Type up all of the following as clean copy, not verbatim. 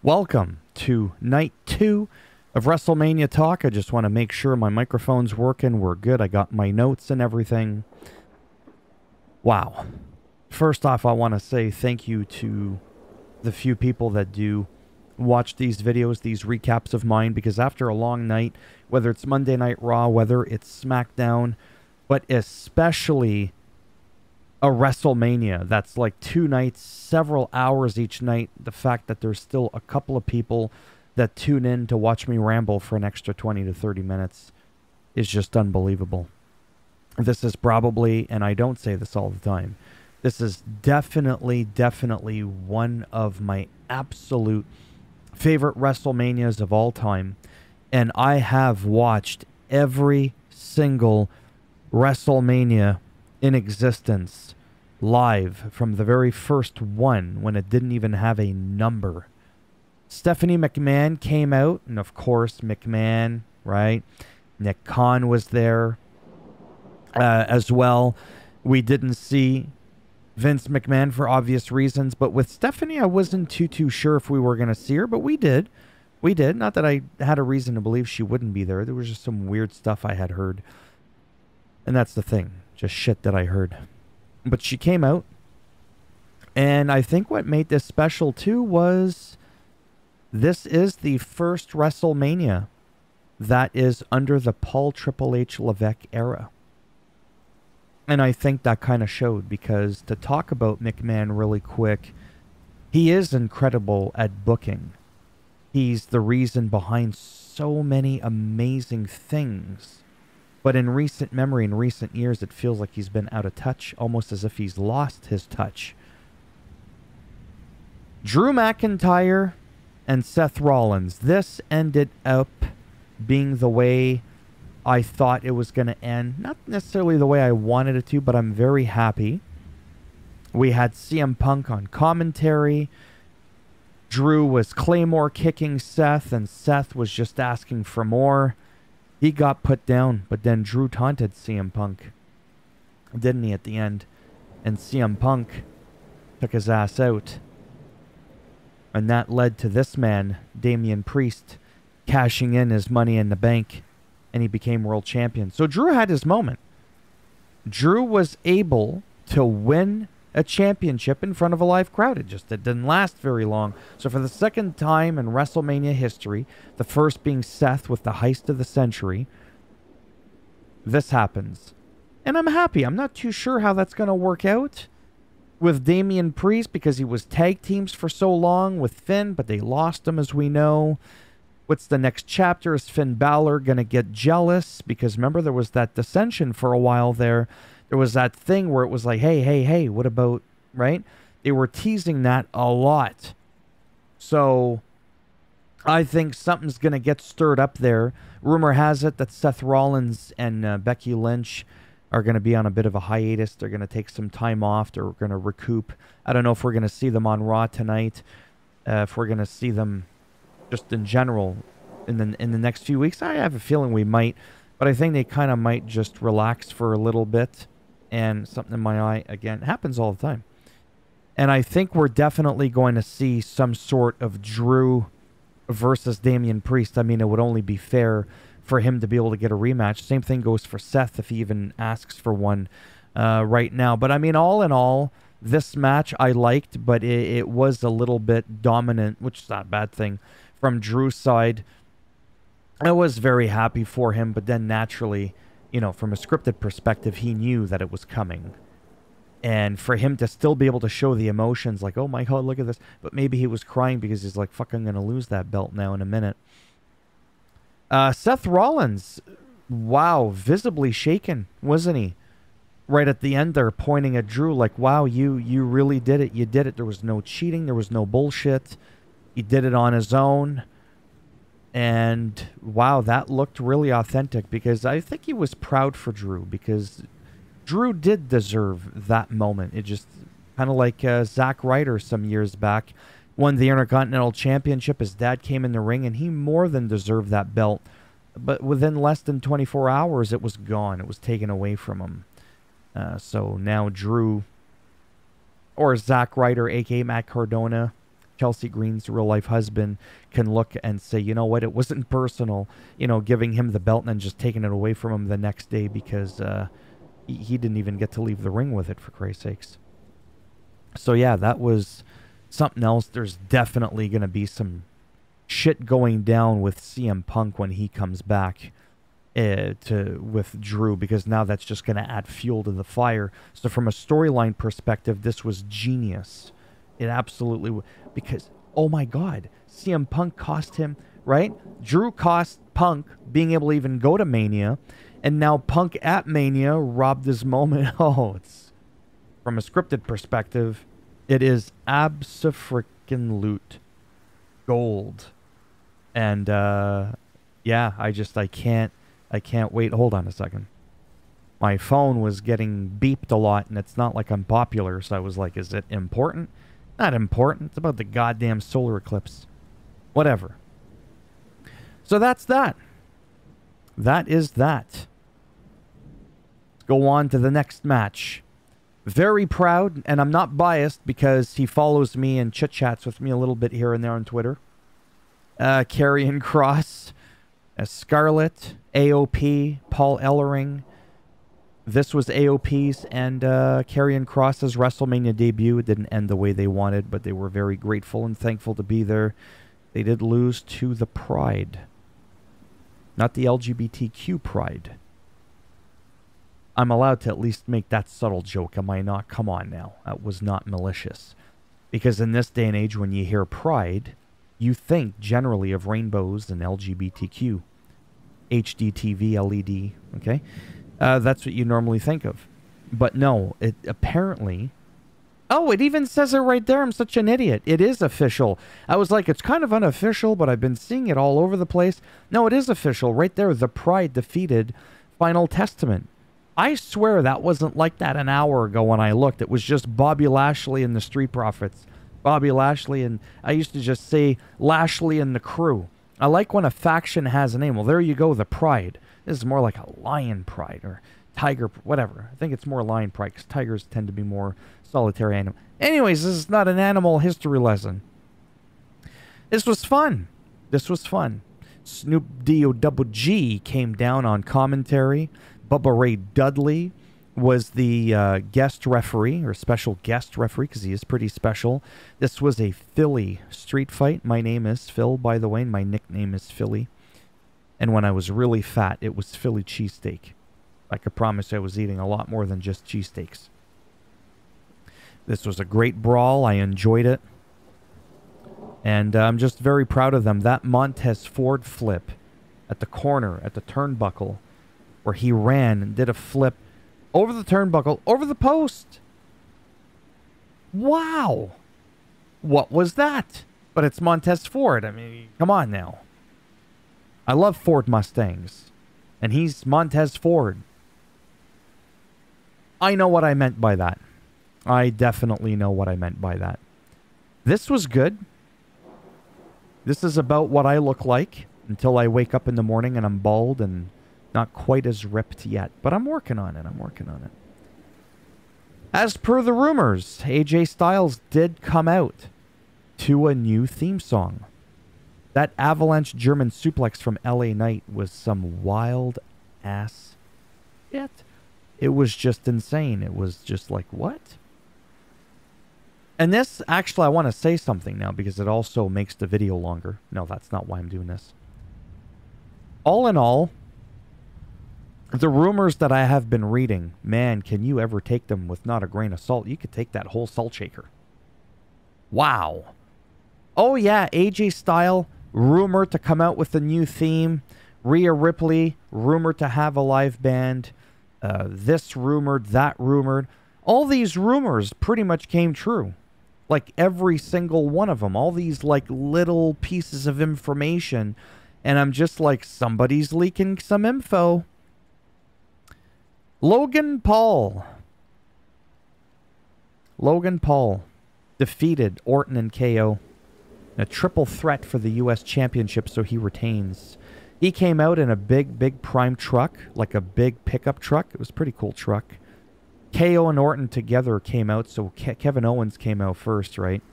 Welcome to night 2 of WrestleMania Talk. I just want to make sure my microphone's working. We're good. I got my notes and everything. Wow. First off, I want to say thank you to the few people that do watch these videos, these recaps of mine, because after a long night, whether it's Monday Night Raw, whether it's SmackDown, but especially a WrestleMania that's like 2 nights, several hours each night, the fact that there's still a couple of people that tune in to watch me ramble for an extra 20 to 30 minutes is just unbelievable. This is probably, and I don't say this all the time, this is definitely one of my absolute favorite WrestleManias of all time. And I have watched every single WrestleMania in existence live from the very first one when it didn't even have a number. Stephanie McMahon came out, and of course McMahon, right? Nick Khan was there as well. We didn't see Vince McMahon for obvious reasons, but with Stephanie I wasn't too sure if we were going to see her, but we did. Not that I had a reason to believe she wouldn't be there. There was just some weird stuff I had heard. And that's the thing. Just shit that I heard. But she came out. And I think what made this special too was this is the first WrestleMania that is under the Paul Triple H Levesque era. And I think that kind of showed, because to talk about McMahon really quick, he is incredible at booking. He's the reason behind so many amazing things. But in recent memory, in recent years, it feels like he's been out of touch, almost as if he's lost his touch. Drew McIntyre and Seth Rollins. This ended up being the way I thought it was going to end. Not necessarily the way I wanted it to, but I'm very happy. We had CM Punk on commentary. Drew was Claymore kicking Seth, and Seth was just asking for more. He got put down, but then Drew taunted CM Punk, didn't he, at the end? And CM Punk took his ass out. And that led to this man, Damian Priest, cashing in his Money in the Bank, and he became world champion. So Drew had his moment. Drew was able to win a championship in front of a live crowd. It didn't last very long. So for the second time in WrestleMania history, the first being Seth with the heist of the century, this happens. And I'm happy. I'm not too sure how that's going to work out with Damian Priest, because he was tag teams for so long with Finn, but they lost him, as we know. What's the next chapter? Is Finn Balor going to get jealous? Because remember, there was that dissension for a while there. There was that thing where it was like, hey, what about, right? They were teasing that a lot. So I think something's going to get stirred up there. Rumor has it that Seth Rollins and Becky Lynch are going to be on a bit of a hiatus. They're going to take some time off. They're going to recoup. I don't know if we're going to see them on Raw tonight. If we're going to see them just in general in the next few weeks. I have a feeling we might. But I think they kind of might just relax for a little bit. And something in my eye, again, happens all the time. And I think we're definitely going to see some sort of Drew versus Damian Priest. I mean, it would only be fair for him to be able to get a rematch. Same thing goes for Seth if he even asks for one right now. But I mean, all in all, this match I liked, but it was a little bit dominant, which is not a bad thing, from Drew's side. I was very happy for him, but then naturally, you know, from a scripted perspective, he knew that it was coming. And for him to still be able to show the emotions, like, oh my God, look at this. But maybe he was crying because he's like, fuck, I'm going to lose that belt now in a minute. Seth Rollins, wow, visibly shaken, wasn't he? Right at the end there, pointing at Drew like, wow, you really did it. You did it. There was no cheating. There was no bullshit. He did it on his own. And wow, that looked really authentic, because I think he was proud for Drew, because Drew did deserve that moment. It just kind of like Zack Ryder some years back won the Intercontinental Championship. His dad came in the ring and he more than deserved that belt. But within less than 24 hours, it was gone. It was taken away from him. So now Drew, or Zack Ryder, a.k.a. Matt Cardona, Chelsea Green's real-life husband, can look and say, you know what, it wasn't personal, giving him the belt and then just taking it away from him the next day because he didn't even get to leave the ring with it, for Christ's sakes. So yeah, that was something else. There's definitely going to be some shit going down with CM Punk when he comes back with Drew, because now that's just going to add fuel to the fire. So from a storyline perspective, this was genius. It absolutely, because, oh my God, CM Punk cost him, right? Drew cost Punk being able to even go to Mania, and now Punk at Mania robbed his moment. Oh, it's, from a scripted perspective, it is abso-freaking-lute gold. And, yeah, I can't wait. Hold on a second. My phone was getting beeped a lot, and it's not like I'm popular, so I was like, is it important? Not important. It's about the goddamn solar eclipse. Whatever. So that's that. That is that. Let's go on to the next match. Very proud, and I'm not biased because he follows me and chit-chats with me a little bit here and there on Twitter. Karrion Kross, Scarlett, AOP, Paul Ellering. This was AOP's and Karrion Kross's WrestleMania debut. It didn't end the way they wanted, but they were very grateful and thankful to be there. They did lose to the Pride. Not the LGBTQ Pride. I'm allowed to at least make that subtle joke, am I not? Come on now. That was not malicious. Because in this day and age, when you hear Pride, you think generally of rainbows and LGBTQ. HDTV, LED, okay? That's what you normally think of. But no, it apparently... Oh, it even says it right there. I'm such an idiot. It is official. I was like, it's kind of unofficial, but I've been seeing it all over the place. No, it is official. Right there, the Pride defeated Final Testament. I swear that wasn't like that an hour ago when I looked. It was just Bobby Lashley and the Street Profits. Bobby Lashley and... I used to just say Lashley and the Crew. I like when a faction has a name. Well, there you go, the Pride. This is more like a Lion Pride or Tiger, whatever. I think it's more Lion Pride because tigers tend to be more solitary animal. Anyways, this is not an animal history lesson. This was fun. This was fun. Snoop D-O-double-G came down on commentary. Bubba Ray Dudley was the guest referee, or special guest referee, because he is pretty special. This was a Philly street fight. My name is Phil, by the way, and my nickname is Philly. And when I was really fat, it was Philly cheesesteak. I could promise I was eating a lot more than just cheesesteaks. This was a great brawl. I enjoyed it. And I'm just very proud of them. That Montez Ford flip at the corner, at the turnbuckle, where he ran and did a flip over the turnbuckle, over the post. Wow. What was that? But it's Montez Ford. I mean, come on now. I love Ford Mustangs. And he's Montez Ford. I know what I meant by that. I definitely know what I meant by that. This was good. This is about what I look like until I wake up in the morning and I'm bald and not quite as ripped yet. But I'm working on it. I'm working on it. As per the rumors, AJ Styles did come out to a new theme song. That avalanche German suplex from LA Knight was some wild ass shit. It was just insane. It was just like, what? And this, actually, I want to say something now because it also makes the video longer. No, that's not why I'm doing this. All in all, the rumors that I have been reading, man, can you ever take them with not a grain of salt? You could take that whole salt shaker. Wow. Oh, yeah, AJ Styles, rumored to come out with a new theme. Rhea Ripley, rumored to have a live band. This rumored, that rumored. All these rumors pretty much came true. Like every single one of them. All these like little pieces of information. And I'm just like, somebody's leaking some info. Logan Paul. Logan Paul defeated Orton and KO. A triple threat for the U.S. Championship, so he retains. He came out in a big prime truck, like a big pickup truck. It was a pretty cool truck. KO and Orton together came out, so Kevin Owens came out first, right?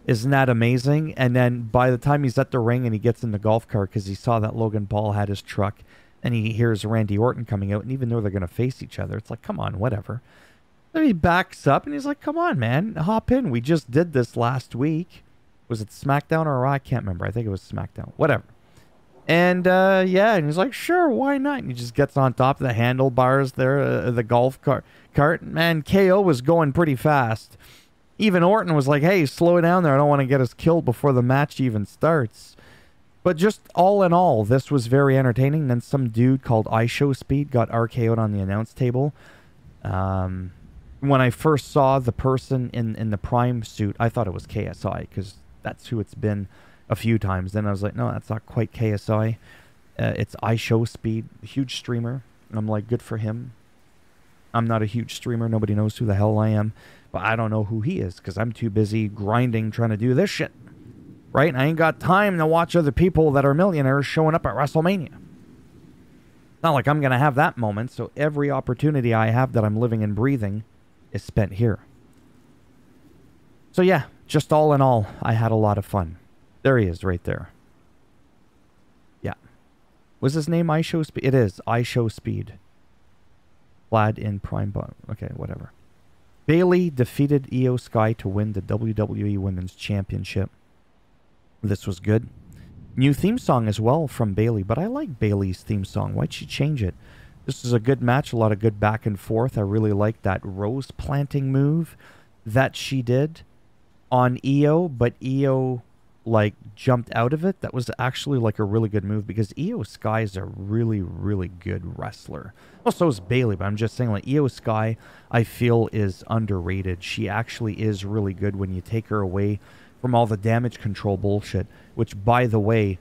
Isn't that amazing? And then by the time he's at the ring and he gets in the golf cart because he saw that Logan Paul had his truck and he hears Randy Orton coming out, and even though they're going to face each other, it's like, come on, whatever. Then he backs up and he's like, come on, man, hop in. We just did this last week. Was it SmackDown or Raw? I can't remember. I think it was SmackDown. Whatever. And, yeah, and he's like, sure, why not? And he just gets on top of the handlebars there, the golf cart. Man, KO was going pretty fast. Even Orton was like, hey, slow down there. I don't want to get us killed before the match even starts. But just all in all, this was very entertaining. Then some dude called iShowSpeed got RKO'd on the announce table. When I first saw the person in the Prime suit, I thought it was KSI because that's who it's been a few times. Then I was like, no, that's not quite KSI. It's iShowSpeed, huge streamer. I'm like, good for him. I'm not a huge streamer. Nobody knows who the hell I am. But I don't know who he is because I'm too busy grinding trying to do this shit. Right? And I ain't got time to watch other people that are millionaires showing up at WrestleMania. Not like I'm going to have that moment. So every opportunity I have that I'm living and breathing is spent here. So yeah, just all in all, I had a lot of fun. There he is right there. Yeah. Was his name iShowSpeed? It is iShowSpeed. Clad in Prime Bond. Okay, whatever. Bayley defeated Io Sky to win the WWE Women's Championship. This was good. New theme song as well from Bayley, but I like Bayley's theme song. Why'd she change it? This is a good match, a lot of good back and forth. I really like that rose planting move that she did on Io, but Io like jumped out of it. That was actually like a really good move because Io Sky is a really, really good wrestler. Well, so is Bayley, but I'm just saying like Io Sky, I feel is underrated. She actually is really good when you take her away from all the damage control bullshit, which by the way,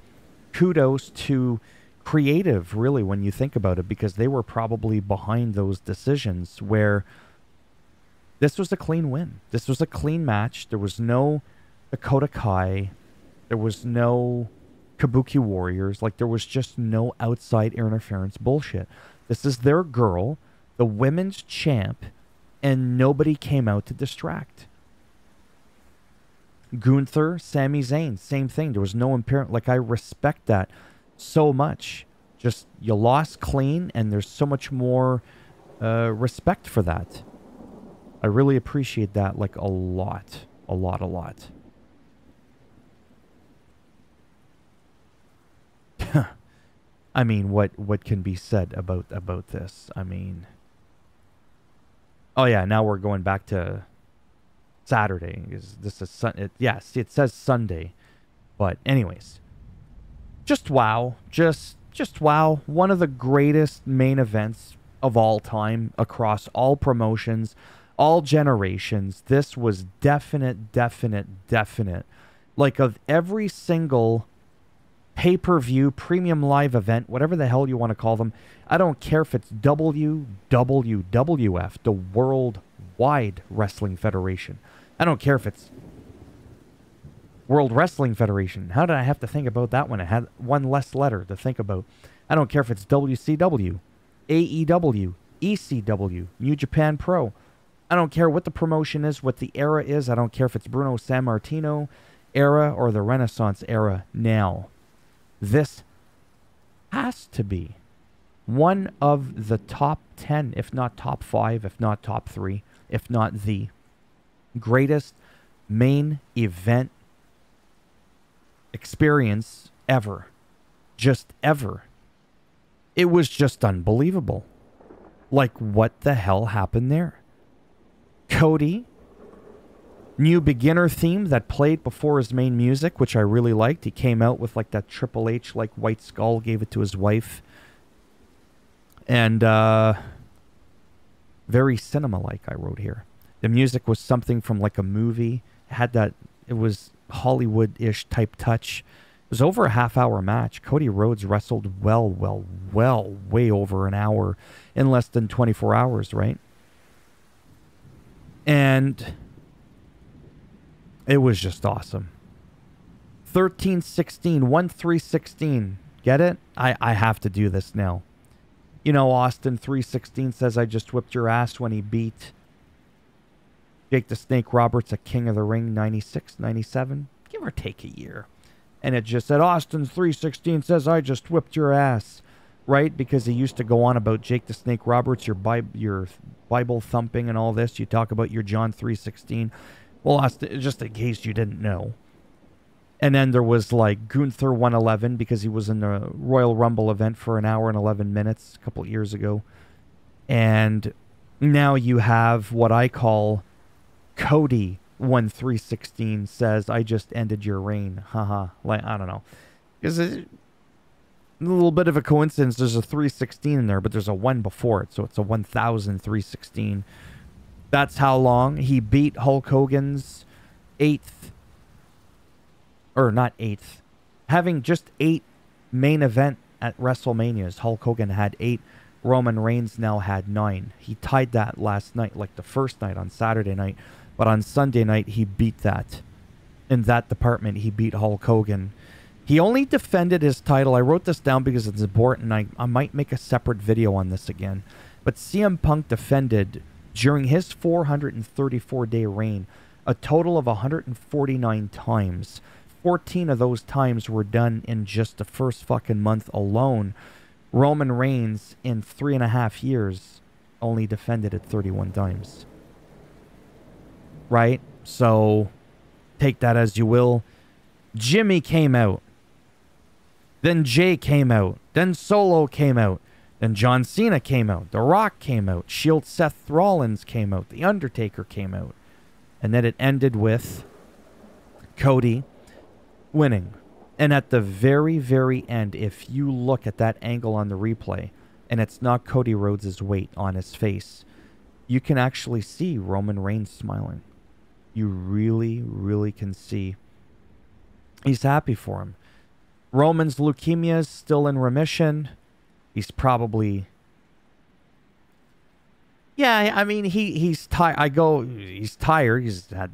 kudos to creative really when you think about it, because they were probably behind those decisions where this was a clean win. This was a clean match. There was no Dakota Kai. There was no Kabuki Warriors. Like, there was just no outside interference bullshit. This is their girl, the women's champ, and nobody came out to distract. Gunther, Sami Zayn, same thing. There was no impairment. Like, I respect that so much. Just, you lost clean, and there's so much more respect for that. I really appreciate that, like, a lot. A lot, a lot. I mean, what can be said about this? I mean, oh yeah, now we're going back to Saturday. This is yes, it says Sunday, but anyways, just wow, just wow. One of the greatest main events of all time across all promotions, all generations. This was definite. Like, of every single pay-per-view, premium live event, whatever the hell you want to call them. I don't care if it's WWF, the Worldwide Wrestling Federation. I don't care if it's World Wrestling Federation. How did I have to think about that one? It had one less letter to think about. I don't care if it's WCW, AEW, ECW, New Japan Pro. I don't care what the promotion is, what the era is. I don't care if it's Bruno Sammartino era or the Renaissance era now. This has to be one of the top 10, if not top 5, if not top 3, if not the greatest main event experience ever. Just ever. It was just unbelievable. Like, what the hell happened there? Cody, new beginner theme that played before his main music, which I really liked. He came out with like that Triple H, like White Skull, gave it to his wife. And very cinema-like, I wrote here. The music was something from like a movie. It had that, it was Hollywood-ish type touch. It was over a half-hour match. Cody Rhodes wrestled well, way over an hour in less than 24 hours, right? And it was just awesome. 13-16, 1-3-16. Get it? I have to do this now. You know, Austin 316 says I just whipped your ass when he beat Jake the Snake Roberts at King of the Ring 96, 97, give or take a year. And it just said, Austin's 316 says, I just whipped your ass. Right? Because he used to go on about Jake the Snake Roberts, your Bible thumping and all this. You talk about your John 316. Well, Austin, just in case you didn't know. And then there was like Gunther 111 because he was in the Royal Rumble event for an hour and 11 minutes a couple of years ago. And now you have what I call Cody 1316 says, I just ended your reign. Haha. Like, I don't know. Because a little bit of a coincidence. There's a 316 in there, but there's a 1 before it. So it's a 1316. That's how long he beat Hulk Hogan's 8th. Or not 8th. Having just 8 main event at WrestleManias. Hulk Hogan had 8. Roman Reigns now had 9. He tied that last night, like the first night on Saturday night. But on Sunday night, he beat that. In that department, he beat Hulk Hogan. He only defended his title. I wrote this down because it's important. I might make a separate video on this again. But CM Punk defended, during his 434-day reign, a total of 149 times. 14 of those times were done in just the first fucking month alone. Roman Reigns, in 3.5 years, only defended it 31 times. Right? So, take that as you will. Jimmy came out. Then Jay came out. Then Solo came out. Then John Cena came out. The Rock came out. Shield Seth Rollins came out. The Undertaker came out. And then it ended with Cody winning. And at the very, very end, if you look at that angle on the replay, and it's not Cody Rhodes' weight on his face, you can actually see Roman Reigns smiling. You really, really can see. He's happy for him. Roman's leukemia is still in remission. He's probably... Yeah, I mean, he's tired. He's tired. He's had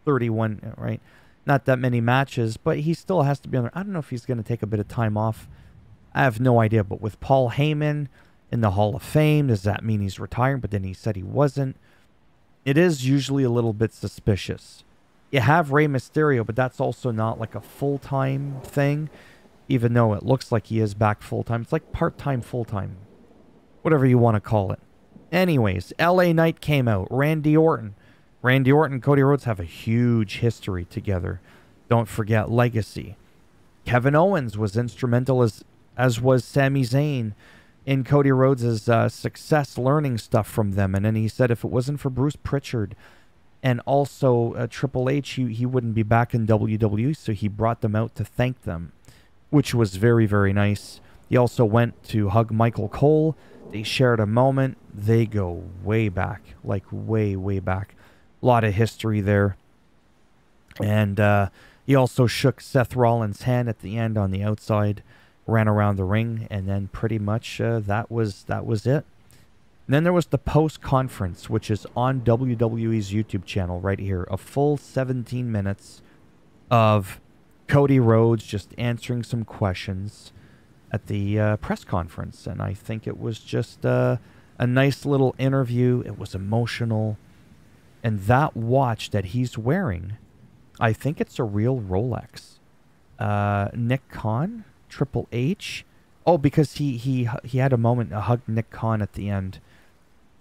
31, right? Not that many matches, but he still has to be on there. I don't know if he's going to take a bit of time off. I have no idea. But with Paul Heyman in the Hall of Fame, does that mean he's retiring? But then he said he wasn't. It is usually a little bit suspicious. You have Rey Mysterio, but that's also not like a full-time thing, even though it looks like he is back full-time. It's like part-time, full-time. Whatever you want to call it. Anyways, LA Knight came out. Randy Orton. Randy Orton and Cody Rhodes have a huge history together. Don't forget legacy. Kevin Owens was instrumental, as was Sami Zayn, in Cody Rhodes' success, learning stuff from them. And then he said if it wasn't for Bruce Pritchard and also Triple H, he wouldn't be back in WWE, so he brought them out to thank them, which was very, very nice. He also went to hug Michael Cole. They shared a moment. They go way back, like way, way back. A lot of history there. And he also shook Seth Rollins' hand at the end on the outside, ran around the ring, and then pretty much that was it. And then there was the post-conference, which is on WWE's YouTube channel right here. A full 17 minutes of Cody Rhodes just answering some questions at the press conference. And I think it was just a nice little interview. It was emotional. And that watch that he's wearing, I think it's a real Rolex. Nick Khan, Triple H. Oh, because he had a moment, a hug Nick Khan at the end.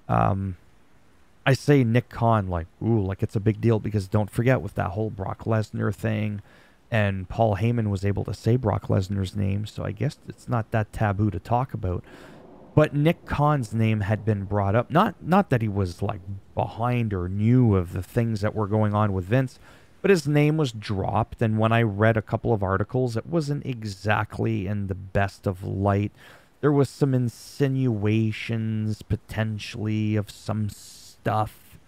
I say Nick Khan like, ooh, like it's a big deal, because don't forget with that whole Brock Lesnar thing, and Paul Heyman was able to say Brock Lesnar's name, so I guess it's not that taboo to talk about. But Nick Khan's name had been brought up. Not that he was like behind or knew of the things that were going on with Vince, but his name was dropped. And when I read a couple of articles, it wasn't exactly in the best of light. There was some insinuations potentially of some stuff.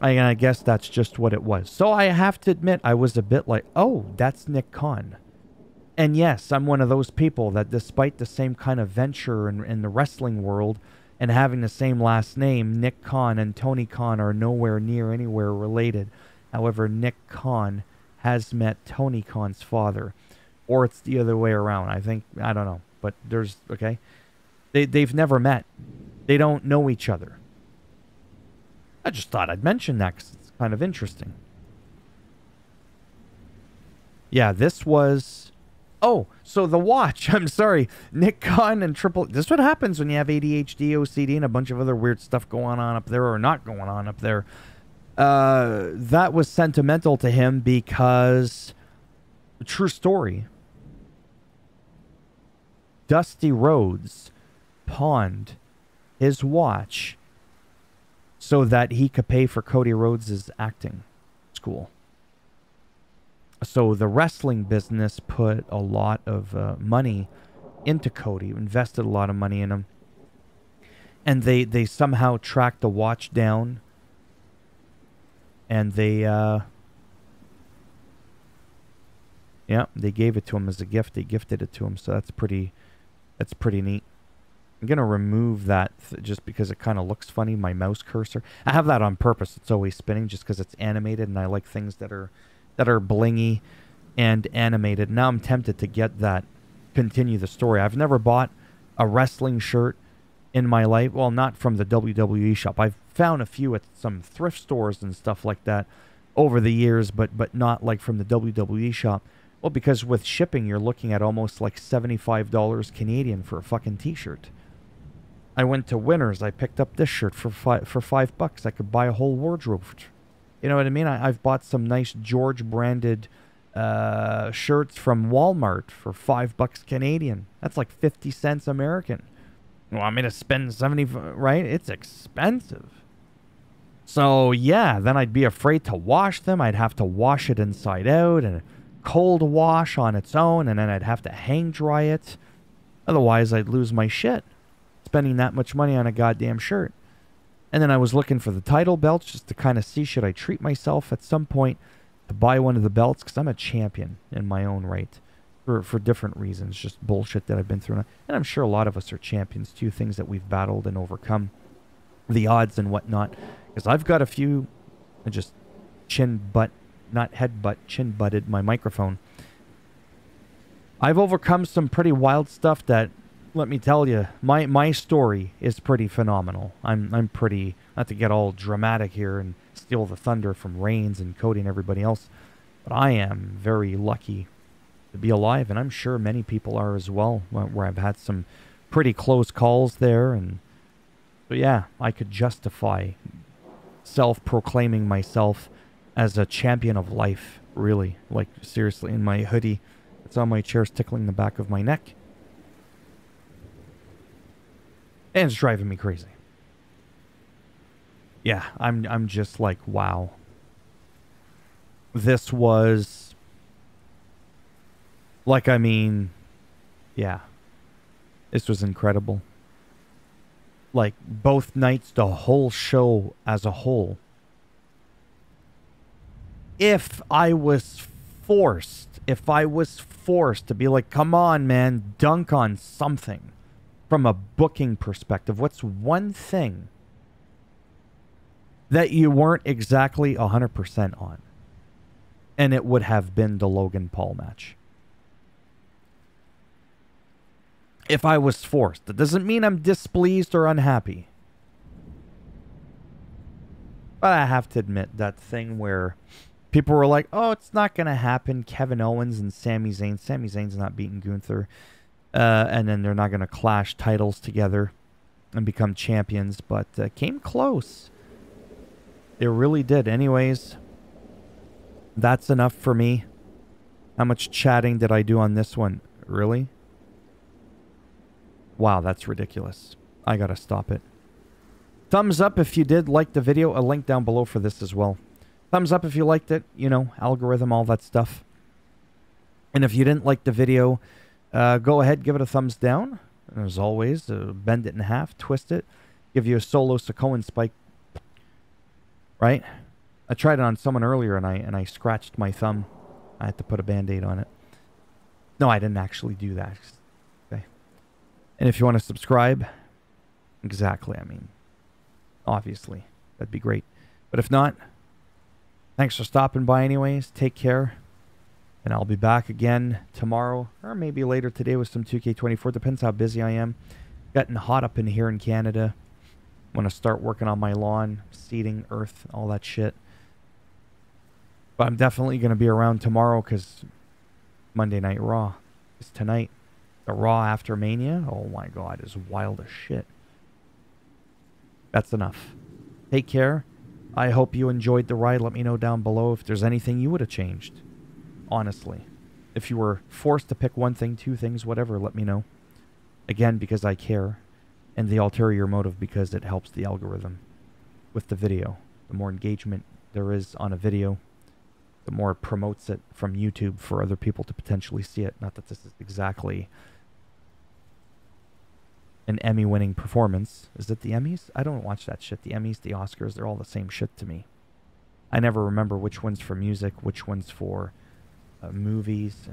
I guess that's just what it was. So I have to admit, I was a bit like, oh, that's Nick Khan. And yes, I'm one of those people that despite the same kind of venture in the wrestling world and having the same last name, Nick Khan and Tony Khan are nowhere near anywhere related. However, Nick Khan has met Tony Khan's father. Or it's the other way around. I don't know. But there's, okay. They've never met. They don't know each other. I just thought I'd mention that because it's kind of interesting. Yeah, this was... Oh, so the watch. I'm sorry. Nick Khan and Triple... This is what happens when you have ADHD, OCD, and a bunch of other weird stuff going on up there or not going on up there. That was sentimental to him because... True story. Dusty Rhodes pawned his watch so that he could pay for Cody Rhodes' acting school. So the wrestling business put a lot of money into Cody, invested a lot of money in him. And they somehow tracked the watch down. And they gave it to him as a gift. They gifted it to him. So that's pretty neat. I'm going to remove that just because it kind of looks funny, my mouse cursor. I have that on purpose. It's always spinning just because it's animated, and I like things that are blingy and animated. Now I'm tempted to get that, continue the story. I've never bought a wrestling shirt in my life. Well, not from the WWE shop. I've found a few at some thrift stores and stuff like that over the years, but not like from the WWE shop. Well, because with shipping, you're looking at almost like $75 Canadian for a fucking t-shirt. I went to Winners. I picked up this shirt for $5. I could buy a whole wardrobe. You know what I mean? I've bought some nice George branded shirts from Walmart for $5 Canadian. That's like 50 cents American. You want me to spend 70, right? It's expensive. So yeah, then I'd be afraid to wash them. I'd have to wash it inside out and cold wash on its own, and then I'd have to hang dry it. Otherwise, I'd lose my shit spending that much money on a goddamn shirt. And then I was looking for the title belts just to kind of see, should I treat myself at some point to buy one of the belts? Because I'm a champion in my own right for different reasons, just bullshit that I've been through. And I'm sure a lot of us are champions too, things that we've battled and overcome, the odds and whatnot. Because I've got a few, I just not headbutt, chin butted my microphone. I've overcome some pretty wild stuff that, let me tell you, my story is pretty phenomenal. I'm pretty, not to get all dramatic here and steal the thunder from Reigns and Cody and everybody else, but I am very lucky to be alive, and I'm sure many people are as well, where I've had some pretty close calls there. And so yeah, I could justify self-proclaiming myself as a champion of life, really. Like, seriously, in my hoodie, it's on my chair, tickling the back of my neck. And it's driving me crazy. Yeah, I'm just like, wow. This was... Like, I mean... Yeah. This was incredible. Like, both nights, the whole show as a whole. If I was forced to be like, come on, man, dunk on something from a booking perspective, what's one thing that you weren't exactly 100% on? And it would have been the Logan Paul match. If I was forced. That doesn't mean I'm displeased or unhappy. But I have to admit, that thing where people were like, oh, it's not going to happen. Kevin Owens and Sami Zayn. Sami Zayn's not beating Gunther. And then they're not going to clash titles together and become champions. But came close. It really did. Anyways, that's enough for me. How much chatting did I do on this one? Really? Wow, that's ridiculous. I got to stop it. Thumbs up if you did like the video. A link down below for this as well. Thumbs up if you liked it. You know, algorithm, all that stuff. And if you didn't like the video, go ahead, give it a thumbs down. And as always, bend it in half, twist it, give you a solo Sakoan spike. Right? I tried it on someone earlier and I scratched my thumb. I had to put a band-aid on it. No, I didn't actually do that. Okay. And if you want to subscribe, exactly, I mean, obviously, that'd be great. But if not, thanks for stopping by anyways. Take care. And I'll be back again tomorrow or maybe later today with some 2K24. Depends how busy I am. Getting hot up in here in Canada. I'm going to start working on my lawn, seeding, earth, all that shit. But I'm definitely going to be around tomorrow because Monday Night Raw is tonight. The Raw after Mania, oh my god, is wild as shit. That's enough. Take care. I hope you enjoyed the ride. Let me know down below if there's anything you would have changed. Honestly. If you were forced to pick one thing, two things, whatever, let me know. Again, because I care. And the ulterior motive because it helps the algorithm with the video. The more engagement there is on a video, the more it promotes it from YouTube for other people to potentially see it. Not that this is exactly an Emmy-winning performance. Is it the Emmys? I don't watch that shit. The Emmys, the Oscars, they're all the same shit to me. I never remember which one's for music, which one's for movies.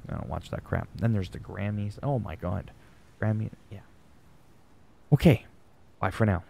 I don't watch that crap. Then there's the Grammys. Oh my god. Grammy, yeah. Okay. Bye for now.